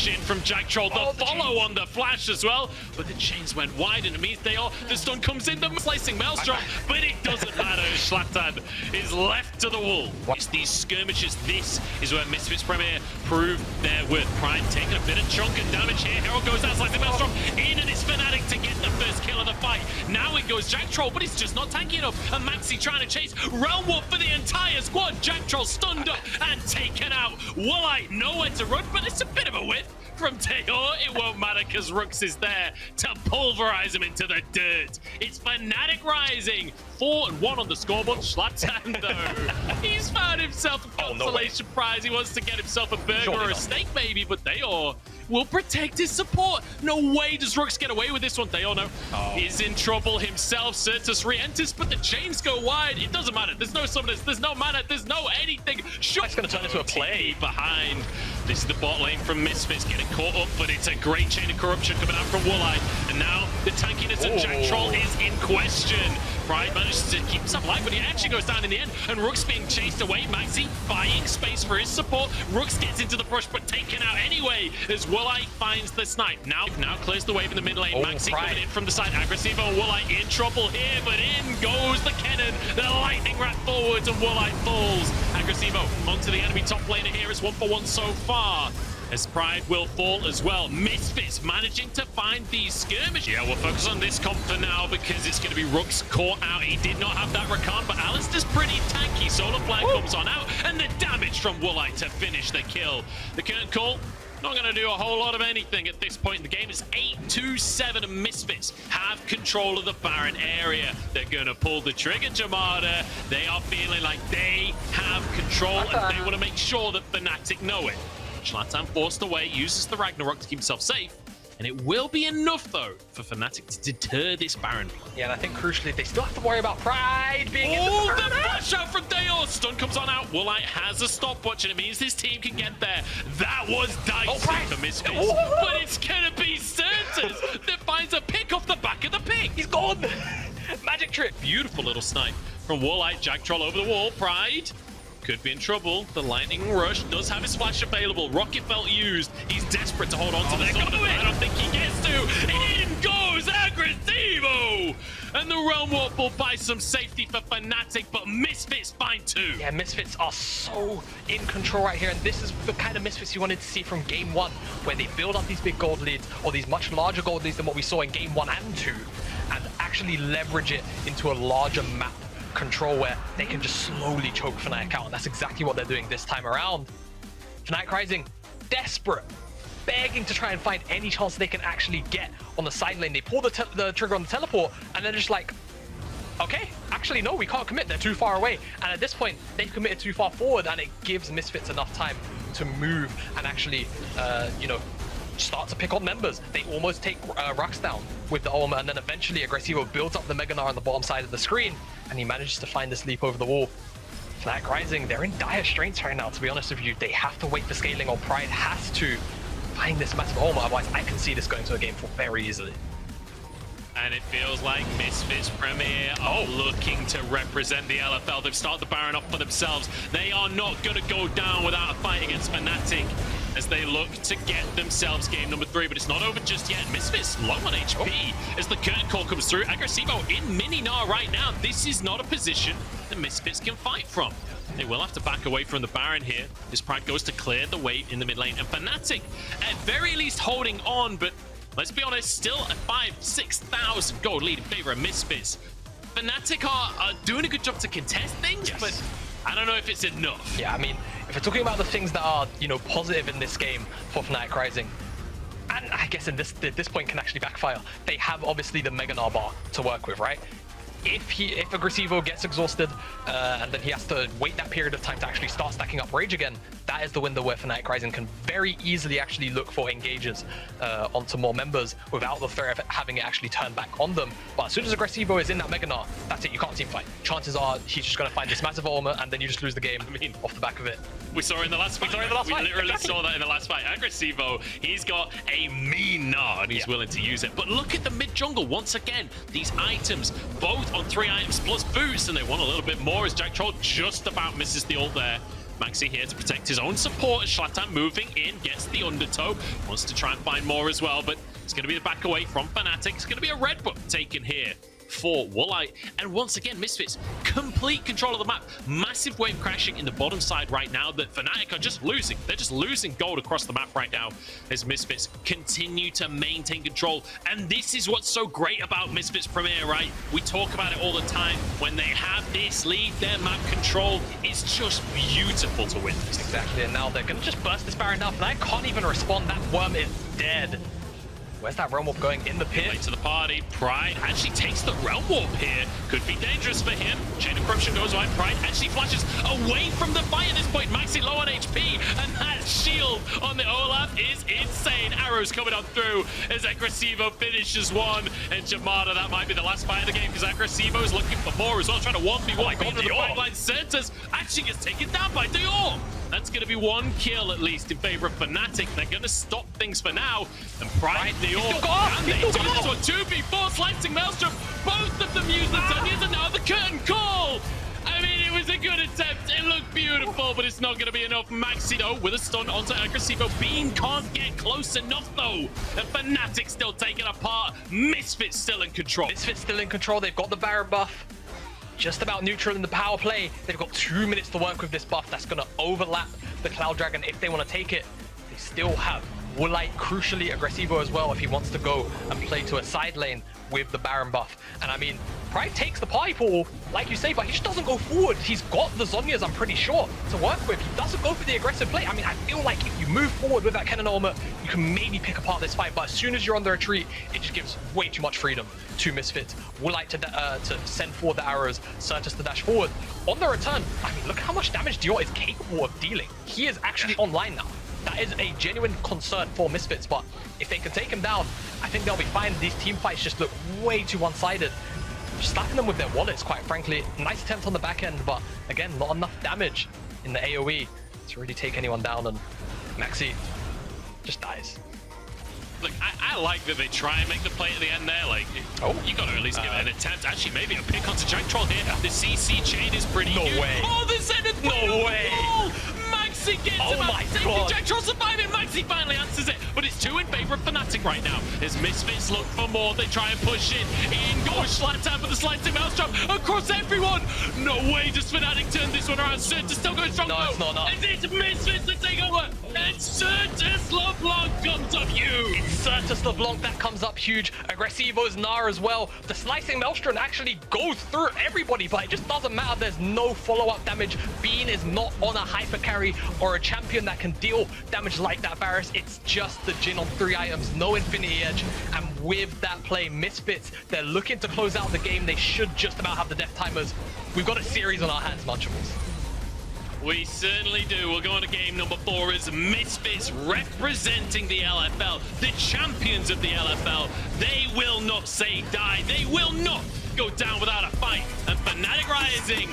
From Jack Troll, the follow on the flash as well, but the chains went wide and it means the stun comes in, the slicing Maelstrom, but it doesn't matter. Zlatan is left to the wall. It's these skirmishes. This is where Misfits Premier prove their worth. Pride taking a bit of chunk and damage here. Herald goes down, slicing Maelstrom in, and it's Fnatic to get the first kill of the fight. Now it goes Jack Troll, but he's just not tanky enough. And Maxi trying to chase Realm Warp for the entire squad. Jack Troll stunned up and taken out. Woolite nowhere to run, but it's a bit of a whiff from Taeor. It won't matter because Rooks is there to pulverize him into the dirt. It's Fnatic rising. 4-1 on the scoreboard. Zlatan, though, he's found himself a consolation prize. He wants to get himself a burger or a steak, maybe, but Taeor will protect his support. No way does Rooks get away with this one. Taeor, no, is in trouble himself. Certus re-enters, but the chains go wide. It doesn't matter. There's no summoners. There's no mana. There's no anything. Sure, it's going to turn into a play behind. This is the bot lane from Misfits getting caught up, but it's a great chain of corruption coming out from Woolite. And now the tankiness of Jack Troll is in question. Pride manages to keep himself alive, but he actually goes down in the end. And Rook's being chased away. Maxi buying space for his support. Rooks gets into the brush, but taken out anyway as Woolite finds the snipe. Now clears the wave in the mid lane. Maxi coming in from the side. Aggressivo and Woolite in trouble here, but in goes the cannon. The lightning rat forwards and Woolite falls. Aggressivo onto the enemy top laner here. It's 1-for-1 so far, as Pride will fall as well. Misfits managing to find these skirmishes. Yeah, we'll focus on this comp for now because it's going to be Rooks caught out. He did not have that Rakan, but Alistair's pretty tanky. Solar Flare comes on out, and the damage from Woolite to finish the kill. The current call, not going to do a whole lot of anything at this point in the game. It's 8-2-7, and Misfits have control of the Baron area. They're going to pull the trigger, Jamada. They are feeling like they have control, and they want to make sure that Fnatic know it. Zlatan forced away, uses the Ragnarok to keep himself safe, and it will be enough, though, for Fnatic to deter this Baron play. Yeah, and I think crucially, they still have to worry about Pride being in the flash out from Taeor! Stun comes on out. Woolite has a stopwatch, and it means this team can get there. That was dicey for Misfits, but it's gonna be Certus that finds a pick off the back of the pick. He's gone! Magic trick! Beautiful little snipe from Woolite. Jack Troll over the wall. Pride could be in trouble. The lightning rush does have his flash available. Rocket belt used. He's desperate to hold on to the summon. I don't think he gets to. In goes Aggressivo! And the Realm Warp will buy some safety for Fnatic, but Misfits find two. Yeah, Misfits are so in control right here, and this is the kind of Misfits you wanted to see from Game 1, where they build up these big gold leads, or these much larger gold leads than what we saw in Game 1 and 2, and actually leverage it into a larger map control where they can just slowly choke Fnatic out, and that's exactly what they're doing this time around. Fnatic Rising, desperate, begging to try and find any chance they can actually get on the side lane. They pull the trigger on the teleport, and they're just like, okay, actually no, we can't commit, they're too far away. And at this point, they've committed too far forward, and it gives Misfits enough time to move and actually, you know, start to pick on members. They almost take Rux down with the Ulma, and then eventually Aggressivo builds up the Mega Gnar on the bottom side of the screen, and he manages to find this leap over the wall. Fnatic Rising, they're in dire straits right now, to be honest with you. They have to wait for scaling, or Pride has to find this massive Ulma, otherwise I can see this going to a game 4 very easily. And it feels like Misfits Premier are looking to represent the LFL. They've started the Baron off for themselves. They are not going to go down without a fight against Fnatic as they look to get themselves game number 3. But it's not over just yet. Misfits low on HP as the curtain call comes through. Aggressivo in mini Gnar right now. This is not a position that Misfits can fight from. They will have to back away from the Baron here. This Pride goes to clear the wave in the mid lane. And Fnatic, at very least, holding on, but let's be honest, still a 5,000-6,000 gold lead in favor of Misfits. Fnatic are doing a good job to contest things, but I don't know if it's enough. Yeah, I mean, if we're talking about the things that are, you know, positive in this game for Fnatic Rising, and I guess at this point can actually backfire, they have obviously the Mega Gnar bar to work with, right? If Aggressivo gets exhausted and then he has to wait that period of time to actually start stacking up Rage again, that is the window where Fnatic Rising can very easily actually look for engages onto more members without the threat of having it actually turn back on them. But as soon as Aggressivo is in that Mega Gnar, that's it, you can't team fight. Chances are he's just going to find this massive armor and then you just lose the game off the back of it. We saw it in the last fight. We literally saw that in the last fight. Aggressivo, he's got a mean Gnar and he's willing to use it. But look at the mid jungle once again. These items, both on 3 items plus boost, and they want a little bit more as Jack Troll just about misses the ult there. Maxi here to protect his own support. Zlatan moving in, gets the undertow. Wants to try and find more as well, but it's going to be the back away from Fnatic. It's going to be a red buff taken here for Woolite. And once again, Misfits, complete control of the map. Massive wave crashing in the bottom side right now that Fnatic are just losing. They're just losing gold across the map right now as Misfits continue to maintain control. And this is what's so great about Misfits Premier, right? We talk about it all the time. When they have this lead, their map control is just beautiful to witness. Exactly, and now they're going to just burst this Baron down. Fnatic can't even respond. That worm is dead. Where's that Realm Warp going? In the pit? Late to the party. Pride actually takes the Realm Warp here. Could be dangerous for him. Chain of Corruption goes wide. Pride actually flashes away from the fight at this point. Maxi low on HP. And that shield on the Olaf is insane. Arrows coming on through as Aggressivo finishes one. And Jamada, that might be the last fight of the game because Aggressivo is looking for more as well. Trying to 1v1 into the pipeline. Centers actually gets taken down by Dior. That's going to be one kill, at least, in favor of Fnatic. They're going to stop things for now. And Pride, Dior, and they do this one. 2v4, slicing Maelstrom. Both of them use the Zonyas, and now the curtain call. I mean, it was a good attempt. It looked beautiful, but it's not going to be enough. Maxi, though, with a stun onto Aggressivo. Bean can't get close enough, though. And Fnatic still taking apart. Misfits still in control. Misfits still in control. They've got the Baron buff. Just about neutral in the power play. They've got 2 minutes to work with this buff that's going to overlap the Cloud Dragon if they want to take it. They still have Woolite, crucially Aggressivo as well if he wants to go and play to a side lane with the Baron buff. And I mean, Pride takes the party pool, like you say, but he just doesn't go forward. He's got the Zonyas, I'm pretty sure, to work with. He doesn't go for the aggressive play. I mean, I feel like if you move forward with that cannon armor, you can maybe pick apart this fight, but as soon as you're on the retreat, it just gives way too much freedom to Misfits. Woolite to send forward the arrows, Certus to dash forward. On the return, I mean, look how much damage Dior is capable of dealing. He is actually online now. That is a genuine concern for Misfits, but if they can take him down, I think they'll be fine. These team fights just look way too one-sided. Just slapping them with their wallets, quite frankly. Nice attempt on the back end, but again, not enough damage in the AoE to really take anyone down, and Maxi just dies. Look, I like that they try and make the play at the end there. Like, you got to at least give it an attempt. Actually, maybe a pick onto Jack Troll here. The CC chain is pretty huge. No way. Oh, the Zenith No way. Maxi gets him my out. God. Jack Troll surviving. Maxi finally answers it. But it's 2 in favor of Fnatic right now. As Misfits look for more, they try and push in. In goes Zlatan for the slicing Maelstrom across everyone. No way does Fnatic turn this one around. Certus still going strong. No, it's not. And it's Misfits that take over. And Certus LeBlanc comes up huge. Certus LeBlanc, that comes up huge. Aggressivo's Gnar as well. The slicing Maelstrom actually goes through everybody, but it just doesn't matter. There's no follow-up damage. Bean is not on a hyper carry or a champion that can deal damage like that, Varus. It's just the Jhin on 3 items, no Infinity Edge. And with that play, Misfits, they're looking to close out the game. They should just about have the death timers. We've got a series on our hands, Munchables. We certainly do. We'll go on to game number 4 as Misfits representing the LFL, the champions of the LFL. They will not say die. They will not go down without a fight. And Fnatic Rising